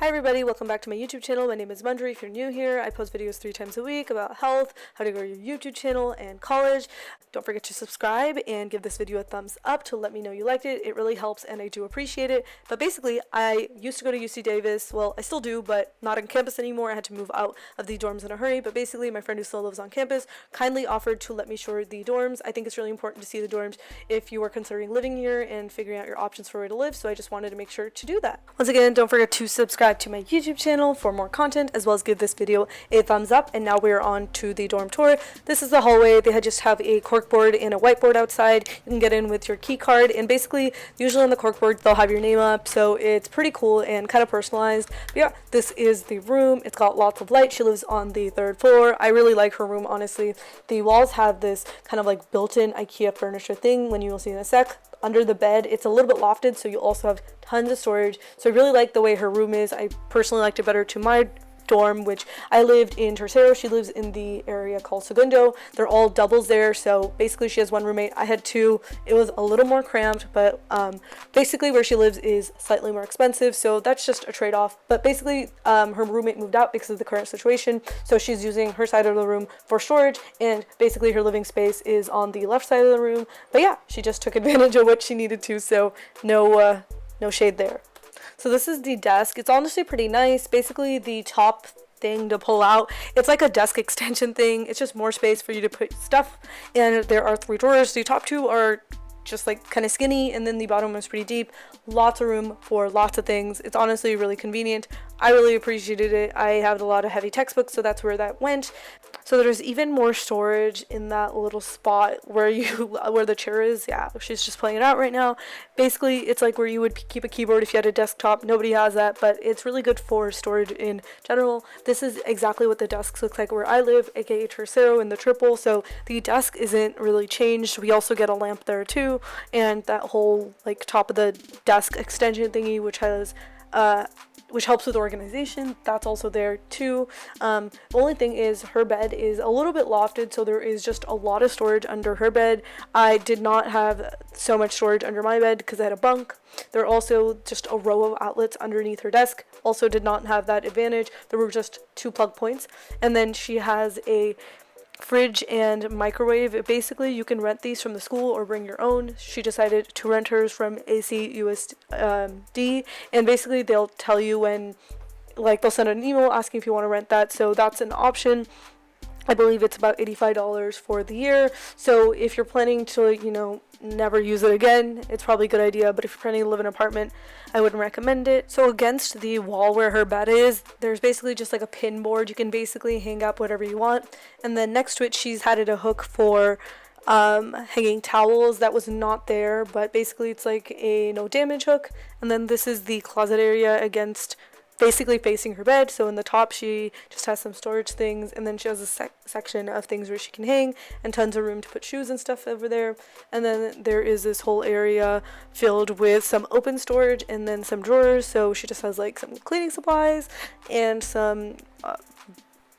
Hi everybody, welcome back to my YouTube channel. My name is Mundry. If you're new here, I post videos 3 times a week about health, how to grow your YouTube channel, and college. Don't forget to subscribe and give this video a thumbs up to let me know you liked it. It really helps and I do appreciate it. But basically, I used to go to UC Davis. Well, I still do, but not on campus anymore. I had to move out of the dorms in a hurry. But basically, my friend who still lives on campus kindly offered to let me show the dorms. I think it's really important to see the dorms if you are considering living here and figuring out your options for where to live. So I just wanted to make sure to do that. Once again, don't forget to subscribe to my YouTube channel for more content, as well as give this video a thumbs up. And now we're on to the dorm tour. This is the hallway. They just have a corkboard and a whiteboard outside. You can get in with your key card, and basically usually on the corkboard they'll have your name up, so it's pretty cool and kind of personalized. But yeah, this is the room. It's got lots of light. She lives on the 3rd floor. I really like her room, honestly. The walls have this kind of like built-in IKEA furniture thing, when you will see in a sec. Under the bed, it's a little bit lofted, so you'll also have tons of storage. So I really like the way her room is. I personally liked it better to my dorm, which I lived in Tercero. She lives in the area called Segundo. They're all doubles there, so basically she has one roommate. I had two. It was a little more cramped, but basically where she lives is slightly more expensive, so that's just a trade-off. But basically her roommate moved out because of the current situation, so she's using her side of the room for storage, and basically her living space is on the left side of the room. But yeah, she just took advantage of what she needed to, so no shade there. So this is the desk. It's honestly pretty nice. Basically the top thing to pull out, it's like a desk extension thing. It's just more space for you to put stuff, and there are 3 drawers. The top 2 are just like kind of skinny, and then the bottom is pretty deep. Lots of room for lots of things. It's honestly really convenient. I really appreciated it. I have a lot of heavy textbooks, so that's where that went. So there's even more storage in that little spot where the chair is. Yeah, she's just playing it out right now. Basically, it's like where you would keep a keyboard if you had a desktop. Nobody has that, but it's really good for storage in general. This is exactly what the desks look like where I live, aka Tercero in the triple. So the desk isn't really changed. We also get a lamp there too, and that whole like top of the desk extension thingy, which helps with organization, that's also there too. The only thing is her bed is a little bit lofted, so there is just a lot of storage under her bed. I did not have so much storage under my bed because I had a bunk. There are also just a row of outlets underneath her desk. Also did not have that advantage. There were just 2 plug points. And then she has a fridge and microwave. Basically you can rent these from the school or bring your own. She decided to rent hers from ACUSD, and basically they'll tell you when, like they'll send an email asking if you want to rent that, so that's an option. I believe it's about $85 for the year. So if you're planning to, never use it again, it's probably a good idea. But if you're planning to live in an apartment, I wouldn't recommend it. So against the wall where her bed is, there's basically just like a pin board. You can basically hang up whatever you want. And then next to it, she's added a hook for hanging towels. That was not there, but basically it's like a no damage hook. And then this is the closet area against, basically facing her bed. So in the top she just has some storage things, and then she has a section of things where she can hang, and tons of room to put shoes and stuff over there. And then there is this whole area filled with some open storage and then some drawers. So she just has like some cleaning supplies and some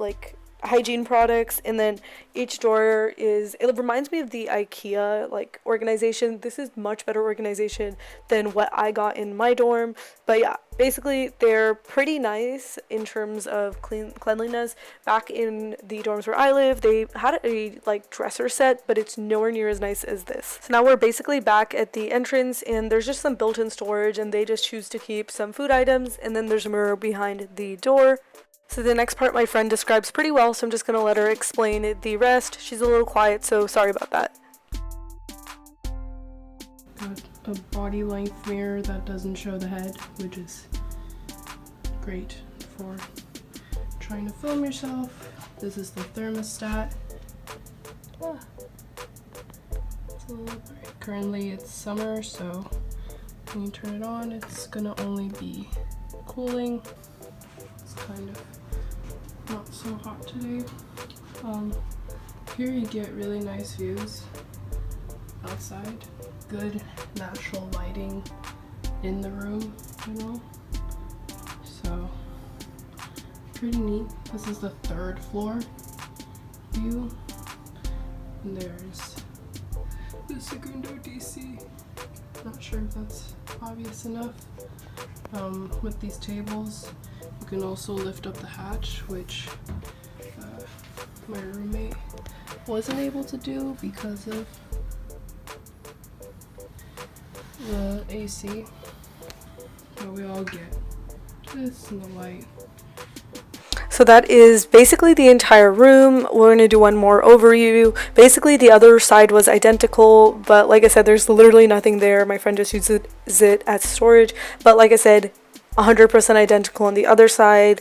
like hygiene products, and then each drawer it reminds me of the IKEA like organization. This is much better organization than what I got in my dorm. But yeah, basically they're pretty nice in terms of cleanliness. Back in the dorms where I live, they had a like dresser set, but it's nowhere near as nice as this. So now we're basically back at the entrance, and there's just some built-in storage, and they just choose to keep some food items, and then there's a mirror behind the door. So the next part my friend describes pretty well, so I'm just going to let her explain the rest. She's a little quiet, so sorry about that. Got a body length mirror that doesn't show the head, which is great for trying to film yourself. This is the thermostat. It's a little bright. Currently it's summer, so when you turn it on, it's gonna only be cooling. It's kind of not so hot today. Here you get really nice views outside. Good natural lighting in the room, So pretty neat. This is the 3rd floor view. And there's the segundo DC. Not sure if that's obvious enough. with these tables. You can also lift up the hatch, which my roommate wasn't able to do because of the AC. So we all get this and the light. So that is basically the entire room. We're going to do one more overview. Basically, the other side was identical, but like I said, there's literally nothing there. My friend just uses it as storage. But like I said, 100% identical on the other side.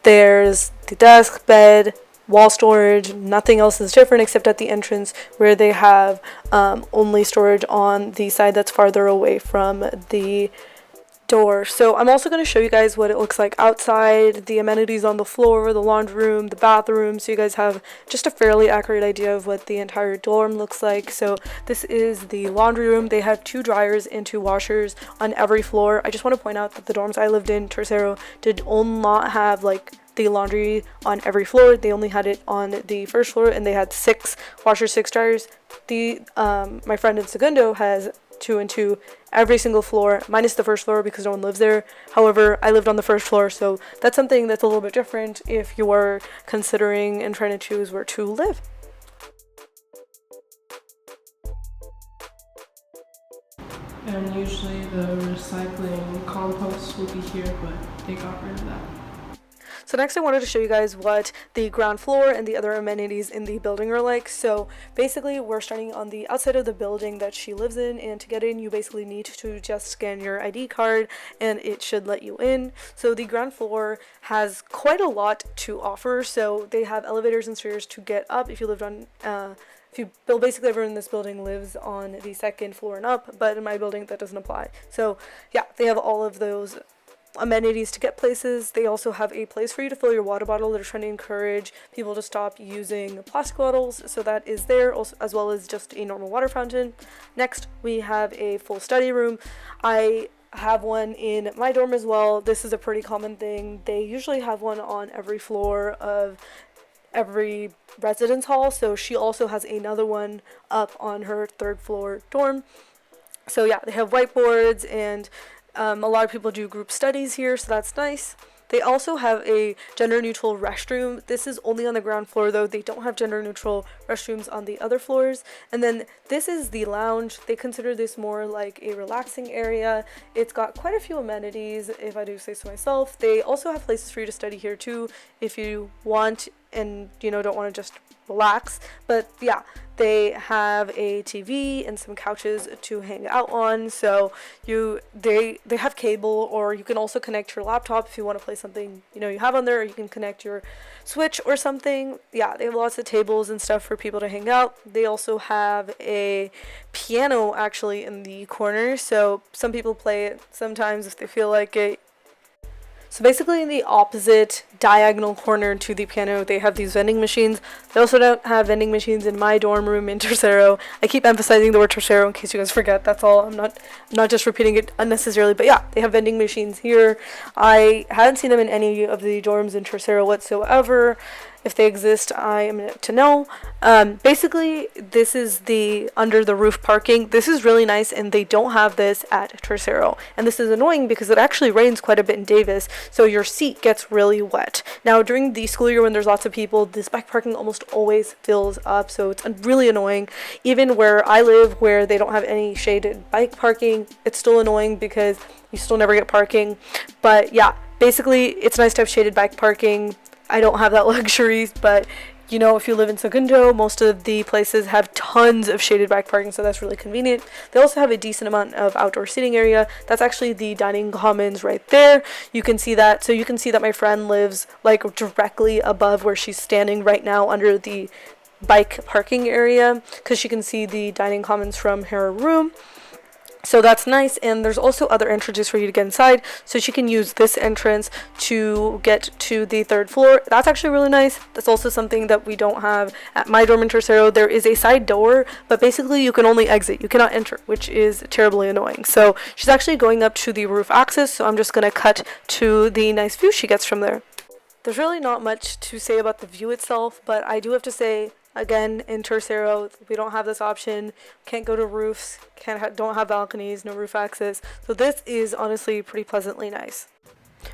There's the desk, bed, wall storage. Nothing else is different except at the entrance where they have only storage on the side that's farther away from the door. So I'm also going to show you guys what it looks like outside, the amenities on the floor, the laundry room, the bathroom, so you guys have just a fairly accurate idea of what the entire dorm looks like. So this is the laundry room. They have 2 dryers and 2 washers on every floor. I just want to point out that the dorms I lived in, Tercero, did not have like the laundry on every floor. They only had it on the first floor, and they had 6 washers, 6 dryers. My friend in Segundo has 2 and 2 every single floor, minus the first floor because no one lives there. However, I lived on the first floor, so that's something that's a little bit different if you are considering and trying to choose where to live. And usually the recycling compost will be here, but they got rid of that. So next I wanted to show you guys what the ground floor and the other amenities in the building are like. So basically we're starting on the outside of the building that she lives in, and to get in you basically need to just scan your ID card and it should let you in. So the ground floor has quite a lot to offer. So they have elevators and stairs to get up if you lived on basically everyone in this building lives on the 2nd floor and up, but in my building that doesn't apply. So yeah, they have all of those amenities to get places. They also have a place for you to fill your water bottle. They're trying to encourage people to stop using plastic bottles, so that is there, also, as well as just a normal water fountain. Next, we have a full study room. I have one in my dorm as well. This is a pretty common thing. They usually have one on every floor of every residence hall, so she also has another one up on her 3rd floor dorm. So yeah, they have whiteboards, and a lot of people do group studies here, so that's nice. They also have a gender-neutral restroom. This is only on the ground floor, though. They don't have gender-neutral restrooms on the other floors. And then this is the lounge. They consider this more like a relaxing area. It's got quite a few amenities, if I do say so myself. They also have places for you to study here, too, if you want and, don't want to just relax. But yeah, they have a TV and some couches to hang out on. So they have cable, or you can also connect your laptop if you want to play something you have on there, or you can connect your Switch or something. Yeah, they have lots of tables and stuff for people to hang out. They also have a piano actually in the corner, so some people play it sometimes if they feel like it. So basically in the opposite diagonal corner to the piano, they have these vending machines. They also don't have vending machines in my dorm room in Tercero. I keep emphasizing the word Tercero in case you guys forget. That's all. I'm not just repeating it unnecessarily. But yeah, they have vending machines here. I haven't seen them in any of the dorms in Tercero whatsoever. If they exist, I am to know. Basically, this is the under the roof parking. This is really nice, and they don't have this at Tercero. And this is annoying because it actually rains quite a bit in Davis, so your seat gets really wet. Now, during the school year when there's lots of people, this bike parking almost always fills up, so it's really annoying. Even where I live, where they don't have any shaded bike parking, it's still annoying because you still never get parking. But yeah, basically, it's nice to have shaded bike parking. I don't have that luxury, but if you live in Segundo, most of the places have tons of shaded bike parking, so that's really convenient. They also have a decent amount of outdoor seating area. That's actually the dining commons right there. You can see that. So you can see that my friend lives like directly above where she's standing right now under the bike parking area, because she can see the dining commons from her room. So that's nice, and there's also other entrances for you to get inside, so she can use this entrance to get to the 3rd floor. That's actually really nice. That's also something that we don't have at my dorm in Tercero. There is a side door, but basically you can only exit. You cannot enter, which is terribly annoying. So she's actually going up to the roof access, so I'm just going to cut to the nice view she gets from there. There's really not much to say about the view itself, but I do have to say Again, in Tercero, we don't have this option. Can't go to roofs, don't have balconies, no roof access. So this is honestly pretty pleasantly nice.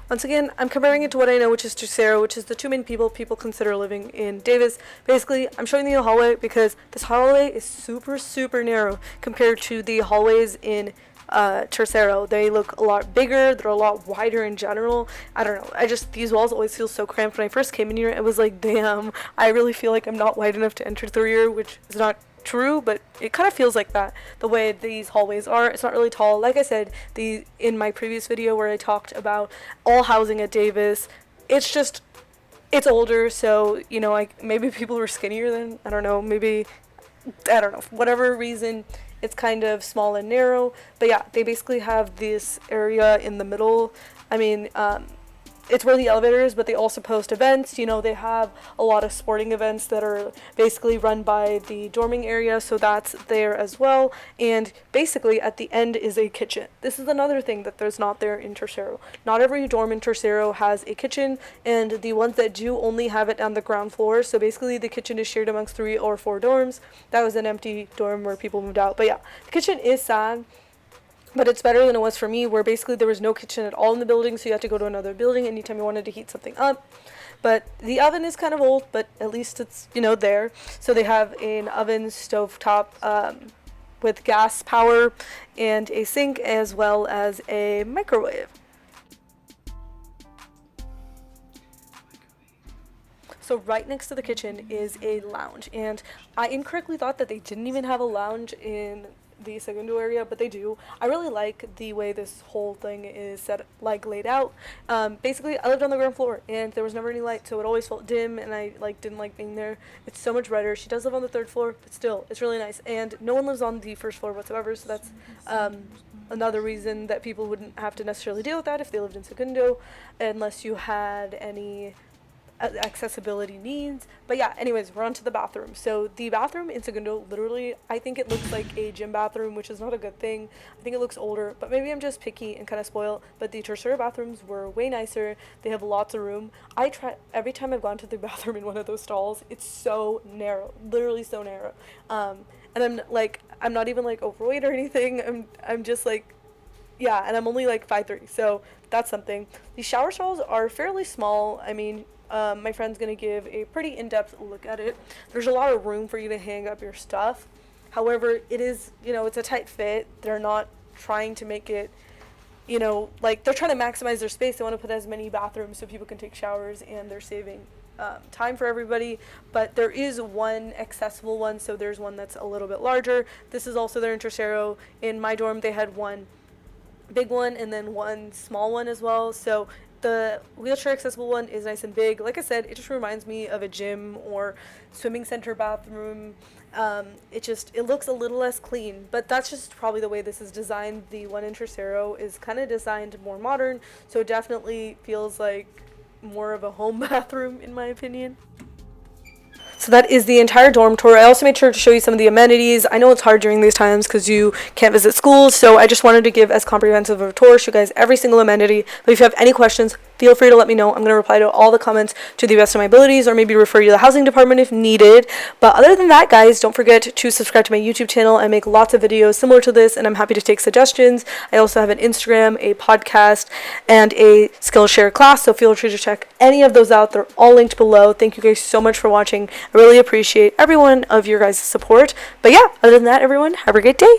Once again, I'm comparing it to what I know, which is Tercero, which is the two main people consider living in Davis. Basically, I'm showing you a hallway because this hallway is super, super narrow compared to the hallways in Tercero. They look a lot bigger, they're a lot wider in general. I don't know, these walls always feel so cramped. When I first came in here, it was like, damn, I really feel like I'm not wide enough to enter through here, which is not true, but it kind of feels like that the way these hallways are. It's not really tall. Like I said, in my previous video where I talked about all housing at Davis, it's older, so like maybe people were skinnier then, I don't know, for whatever reason it's kind of small and narrow. But yeah, they basically have this area in the middle. I mean, it's where the elevator is, but they also post events. They have a lot of sporting events that are basically run by the dorming area, so that's there as well. And basically at the end is a kitchen. This is another thing that there's not there in Tercero. Not every dorm in Tercero has a kitchen, and the ones that do only have it on the ground floor. So basically the kitchen is shared amongst 3 or 4 dorms. That was an empty dorm where people moved out. But yeah, the kitchen is sad. But it's better than it was for me, where basically there was no kitchen at all in the building, so you had to go to another building anytime you wanted to heat something up. But the oven is kind of old, but at least it's, there. So they have an oven stovetop with gas power and a sink, as well as a microwave. So right next to the kitchen is a lounge, and I incorrectly thought that they didn't even have a lounge in the segundo area, but they do. I really like the way this whole thing is laid out. Basically, I lived on the ground floor and there was never any light, so it always felt dim, and I didn't like being there. It's so much brighter. She does live on the 3rd floor, but still, it's really nice. And no one lives on the 1st floor whatsoever, so that's another reason that people wouldn't have to necessarily deal with that if they lived in segundo, unless you had any accessibility needs. But yeah, anyways, we're on to the bathroom. So the bathroom in segundo, literally, I think it looks like a gym bathroom, which is not a good thing. I think it looks older, but maybe I'm just picky and kind of spoiled. But the tertiary bathrooms were way nicer. They have lots of room. Every time I've gone to the bathroom in one of those stalls, it's so narrow, literally so narrow. And I'm not even overweight or anything. I'm just yeah, and I'm only 5'3", so that's something. The shower stalls are fairly small. I mean, my friend's gonna give a pretty in-depth look at it. There's a lot of room for you to hang up your stuff. However, it is, it's a tight fit. They're not trying to make it, they're trying to maximize their space. They want to put as many bathrooms so people can take showers, and they're saving time for everybody. But there is one accessible one, so there's one that's a little bit larger. This is also their Tercero. In my dorm, they had one big one and then one small one as well. So the wheelchair accessible one is nice and big. Like I said, it just reminds me of a gym or swimming center bathroom. It looks a little less clean, but that's just probably the way this is designed. The one in Tercero is kind of designed more modern, so it definitely feels like more of a home bathroom in my opinion. So that is the entire dorm tour. I also made sure to show you some of the amenities. I know it's hard during these times because you can't visit schools, so I just wanted to give as comprehensive of a tour, show you guys every single amenity. But if you have any questions, feel free to let me know. I'm going to reply to all the comments to the best of my abilities, or maybe refer you to the housing department if needed. But other than that, guys, don't forget to subscribe to my YouTube channel. I make lots of videos similar to this, and I'm happy to take suggestions. I also have an Instagram, a podcast, and a Skillshare class, so feel free to check any of those out. They're all linked below. Thank you guys so much for watching. I really appreciate every one of your guys' support. But yeah, other than that, everyone, have a great day.